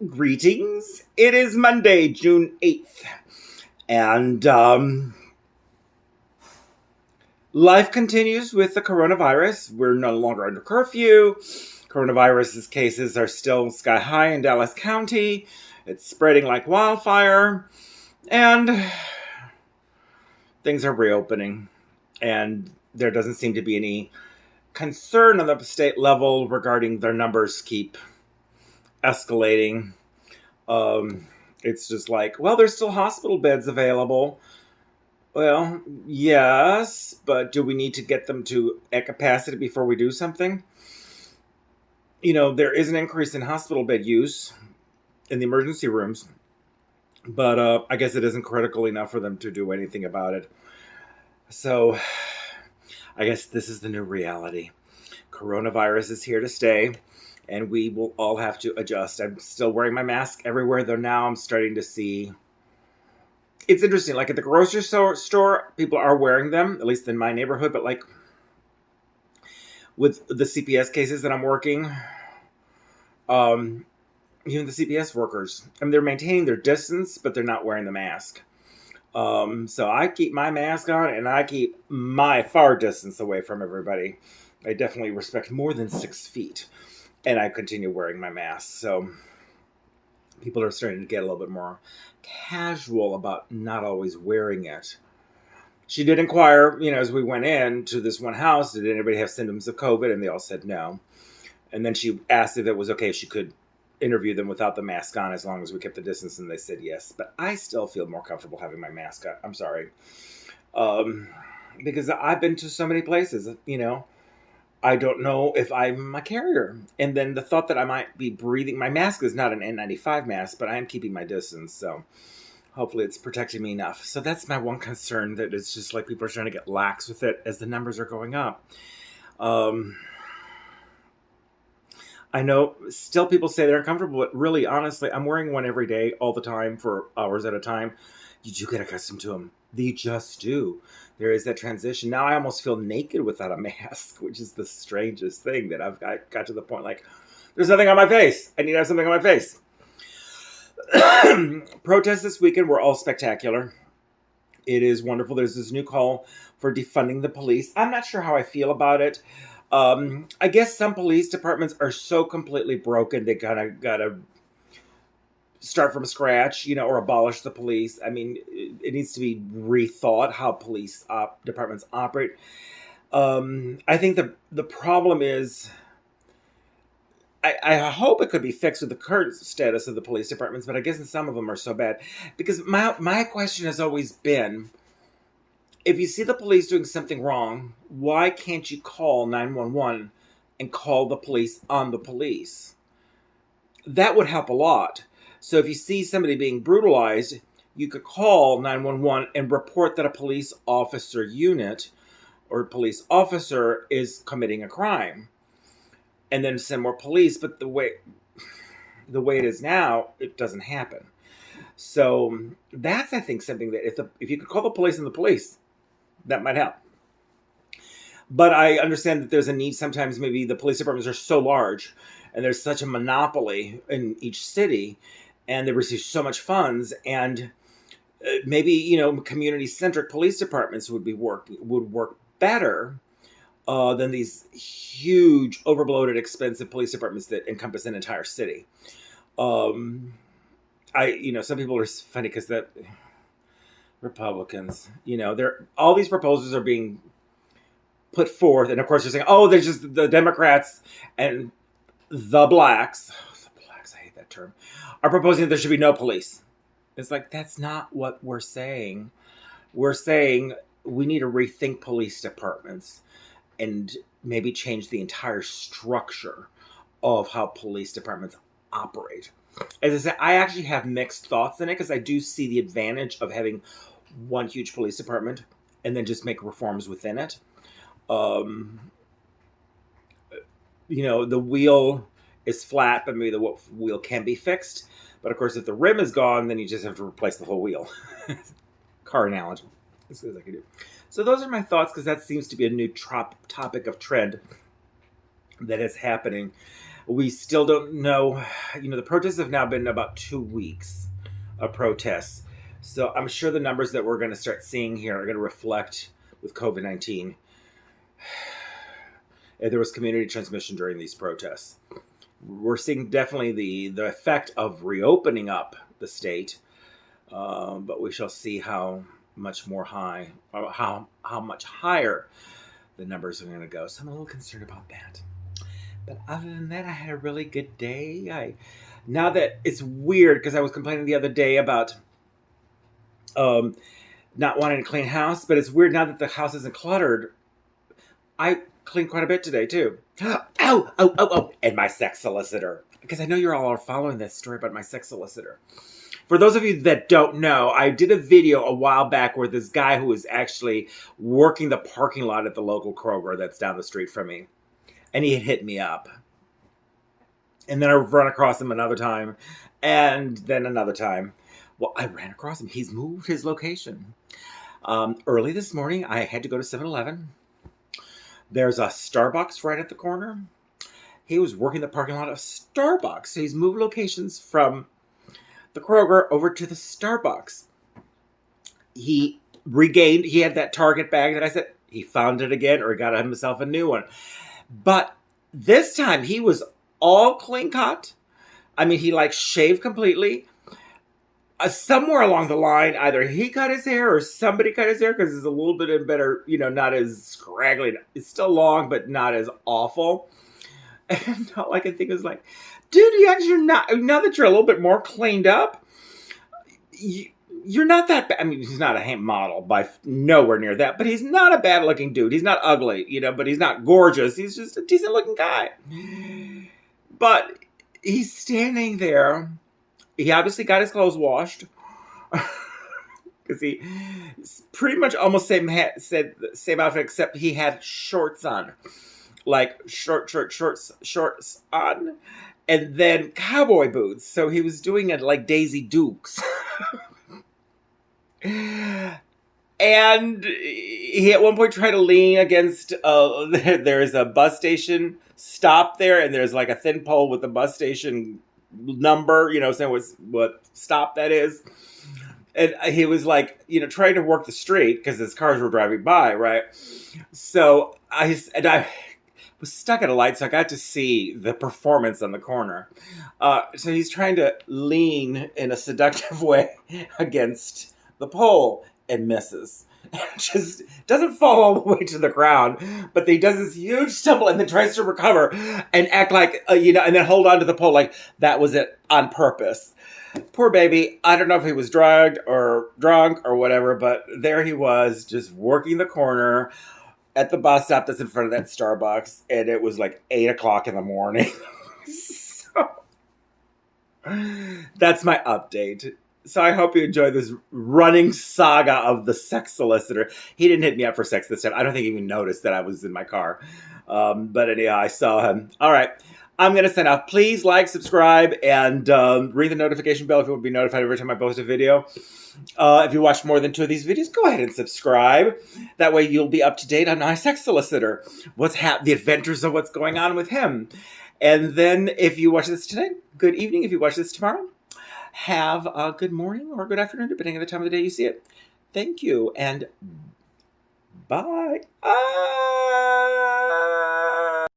Greetings. It is Monday, June 8th, and life continues with the coronavirus. We're no longer under curfew. Coronavirus cases are still sky high in Dallas County. It's spreading like wildfire, and things are reopening, and there doesn't seem to be any concern on the state level regarding their numbers keep escalating. It's just like, well, there's still hospital beds available. Well, yes, but do we need to get them to at capacity before we do something? There is an increase in hospital bed use in the emergency rooms, but I guess it isn't critical enough for them to do anything about it. So I guess this is the new reality. Coronavirus is here to stay, and we will all have to adjust. I'm still wearing my mask everywhere, though now I'm starting to see... It's interesting, like at the grocery store, people are wearing them, at least in my neighborhood, but like with the CPS cases that I'm working, even the CPS workers, they're maintaining their distance, but they're not wearing the mask. So I keep my mask on, and I keep my far distance away from everybody. I definitely respect more than 6 feet, and I continue wearing my mask. So people are starting to get a little bit more casual about not always wearing it. She did inquire, as we went in to this one house, did anybody have symptoms of COVID? And they all said no. And then she asked if it was okay if she could interview them without the mask on as long as we kept the distance, and they said yes. But I still feel more comfortable having my mask on. I'm sorry. Because I've been to so many places, I don't know if I'm a carrier. And then the thought that I might be breathing, my mask is not an N95 mask, but I am keeping my distance. So hopefully it's protecting me enough. So that's my one concern, that it's just like people are trying to get lax with it as the numbers are going up. I know still people say they're uncomfortable, but really, honestly, I'm wearing one every day, all the time, for hours at a time. You do get accustomed to them. They just do. There is that transition. Now I almost feel naked without a mask, which is the strangest thing, that I got to the point like, there's nothing on my face. I need to have something on my face. Protests this weekend were all spectacular. It is wonderful. There's this new call for defunding the police. I'm not sure how I feel about it. I guess some police departments are so completely broken, they kind of gotta start from scratch, or abolish the police. I mean, it needs to be rethought how police departments operate. I think the problem is, I hope it could be fixed with the current status of the police departments, but I guess some of them are so bad. Because my question has always been, if you see the police doing something wrong, why can't you call 911 and call the police on the police? That would help a lot. So if you see somebody being brutalized, you could call 911 and report that a police officer unit or police officer is committing a crime, and then send more police. But the way it is now, it doesn't happen. So that's, I think, something that if you could call the police and the police, that might help. But I understand that there's a need. Sometimes maybe the police departments are so large and there's such a monopoly in each city, and they receive so much funds, and maybe, community-centric police departments would work better than these huge, overbloated, expensive police departments that encompass an entire city. Some people are funny because that Republicans, all these proposals are being put forth, and of course they're saying, oh, there's just the Democrats and the blacks, I hate that term, are proposing that there should be no police. It's like, that's not what we're saying. We're saying we need to rethink police departments and maybe change the entire structure of how police departments operate. As I said, I actually have mixed thoughts in it, because I do see the advantage of having one huge police department and then just make reforms within it. The wheel is flat, but maybe the wheel can be fixed. But of course, if the rim is gone, then you just have to replace the whole wheel. Car analogy, as good as I can do. So those are my thoughts, because that seems to be a new topic of trend that is happening. We still don't know. The protests have now been about 2 weeks of protests. So I'm sure the numbers that we're going to start seeing here are going to reflect with COVID-19. There was community transmission during these protests. We're seeing definitely the effect of reopening up the state, but we shall see how much higher the numbers are going to go. So I'm a little concerned about that. But other than that, I had a really good day. Now that it's weird because I was complaining the other day about not wanting to clean house, but it's weird now that the house isn't cluttered. I cleaned quite a bit today too. Oh, and my sex solicitor. Because I know you're all following this story about my sex solicitor. For those of you that don't know, I did a video a while back where this guy who was actually working the parking lot at the local Kroger that's down the street from me. And he had hit me up. And then I ran across him another time. And then another time. Well, I ran across him. He's moved his location. Early this morning, I had to go to 7-Eleven. There's a Starbucks right at the corner. He was working the parking lot of Starbucks. So he's moved locations from the Kroger over to the Starbucks. He had that Target bag that I said, he found it again or he got himself a new one. But this time he was all clean cut. I mean, he shaved completely. Somewhere along the line, either he cut his hair or somebody cut his hair because it's a little bit better, not as scraggly. It's still long, but not as awful. And all I can think is dude, now that you're a little bit more cleaned up, you're not that bad. I mean, he's not a model by nowhere near that, but he's not a bad looking dude. He's not ugly, but he's not gorgeous. He's just a decent looking guy. But he's standing there. He obviously got his clothes washed because he pretty much almost same outfit, except he had shorts on, shorts on, and then cowboy boots. So he was doing it like Daisy Dukes. And he at one point tried to lean against, there's a bus station stop there, and there's a thin pole with the bus station number, saying what stop that is. And he was trying to work the street because his cars were driving by, right? So I was stuck at a light, so I got to see the performance on the corner. So he's trying to lean in a seductive way against the pole and misses. Just doesn't fall all the way to the ground, but he does this huge stumble and then tries to recover and act and then hold on to the pole like that was it on purpose. Poor baby. I don't know if he was drugged or drunk or whatever, but there he was just working the corner at the bus stop that's in front of that Starbucks, and it was 8 o'clock in the morning. So that's my update. So I hope you enjoyed this running saga of the sex solicitor. He didn't hit me up for sex this time. I don't think he even noticed that I was in my car. But anyhow, I saw him. All right. I'm going to sign off. Please subscribe, and ring the notification bell if you want to be notified every time I post a video. If you watch more than 2 of these videos, go ahead and subscribe. That way you'll be up to date on my sex solicitor. The adventures of what's going on with him. And then if you watch this today, good evening. If you watch this tomorrow, have a good morning or good afternoon, depending on the time of the day you see it. Thank you, and bye.